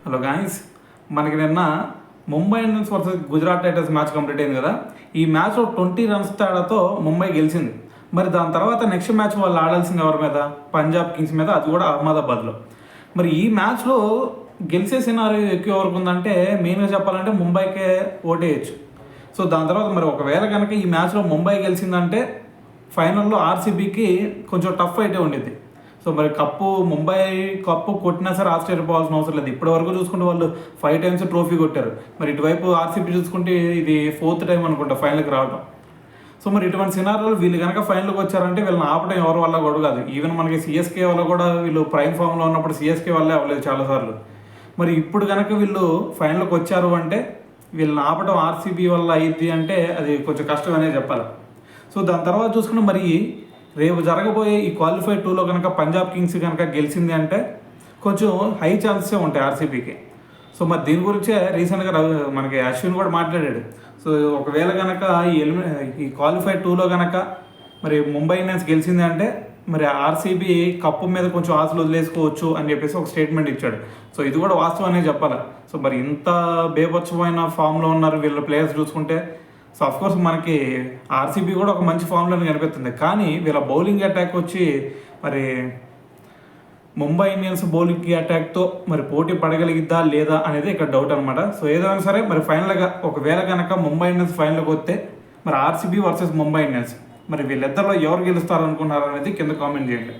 Hello guys, మనకి నిన్న Mumbai Indians versus Gujarat Titans match complete అయింది కదా. ఈ మ్యాచ్లో 20 రన్స్ తేడాతో ముంబై గెలిచింది. మరి దాని తర్వాత నెక్స్ట్ మ్యాచ్ వాళ్ళు ఆడాల్సింది ఎవరి మీద? పంజాబ్ కింగ్స్ మీద, అది కూడా అహ్మదాబాద్లో. మరి ఈ మ్యాచ్లో గెలిచే సినారీ ఎక్కువ వరకు ఉందంటే మెయిన్గా చెప్పాలంటే ముంబైకే ఓటేయచ్చు. సో దాని తర్వాత మరి ఒకవేళ కనుక ఈ మ్యాచ్లో ముంబై గెలిచిందంటే ఫైనల్లో ఆర్సీబీకి కొంచెం టఫ్ అయితే ఉండిద్ది. సో మరి ముంబై కప్పు కొట్టినా సరే ఆశ్చర్యపోవాల్సిన అవసరం లేదు. ఇప్పటివరకు చూసుకుంటే వాళ్ళు 5 times ట్రోఫీ కొట్టారు. మరి ఇటువైపు ఆర్సీబీ చూసుకుంటే ఇది 4th time అనుకుంటా ఫైనల్కి రావడం. సో మరి ఇటువంటి సినారీలో వీళ్ళు కనుక ఫైనల్కి వచ్చారంటే వీళ్ళని ఆపడం ఎవరి వల్ల కూడా కాదు. ఈవెన్ మనకి సిఎస్కే వల్ల కూడా వీళ్ళు ప్రైమ్ ఫామ్లో ఉన్నప్పుడు సిఎస్కే వల్లే అవ్వలేదు చాలాసార్లు. మరి ఇప్పుడు కనుక వీళ్ళు ఫైనల్కి వచ్చారు అంటే వీళ్ళని ఆపడం ఆర్సీబీ వల్ల అయ్యిద్ది అంటే అది కొంచెం కష్టమనే చెప్పాలి. సో దాని తర్వాత చూసుకుంటే మరి రేపు జరగబోయే ఈ క్వాలిఫై 2లో కనుక పంజాబ్ కింగ్స్ కనుక గెలిచింది అంటే కొంచెం హై ఛాన్సెసే ఉంటాయి ఆర్సీబీకి. సో మరి దీని గురించే రీసెంట్గా మనకి అశ్విన్ కూడా మాట్లాడాడు. సో ఒకవేళ కనుక ఈ క్వాలిఫై 2లో కనుక మరి ముంబై ఇండియన్స్ గెలిచింది అంటే మరి ఆర్సీబీ కప్పు మీద కొంచెం ఆశలు వదిలేసుకోవచ్చు అని చెప్పేసి ఒక స్టేట్మెంట్ ఇచ్చాడు. సో ఇది కూడా వాస్తవం అనే చెప్పాలి. సో మరి ఇంత బేభత్సమైన ఫామ్లో ఉన్నారు వీళ్ళ ప్లేయర్స్ చూసుకుంటే. సో అఫ్కోర్స్ మనకి ఆర్సీబీ కూడా ఒక మంచి ఫామ్లోనే కనిపిస్తుంది. కానీ వీళ్ళ బౌలింగ్ అటాక్ వచ్చి మరి ముంబై ఇండియన్స్ బౌలింగ్ అటాక్తో మరి పోటీ పడగలిగిద్దా లేదా అనేది ఇక్కడ డౌట్ అనమాట. సో ఏదైనా సరే మరి ఫైనల్గా ఒకవేళ కనుక ముంబై ఇండియన్స్ ఫైనల్కి వస్తే మరి ఆర్సీబీ వర్సెస్ ముంబై ఇండియన్స్ మరి వీళ్ళిద్దరిలో ఎవరు గెలుస్తారు అనుకున్నారు అనేది కింద కామెంట్ చేయండి.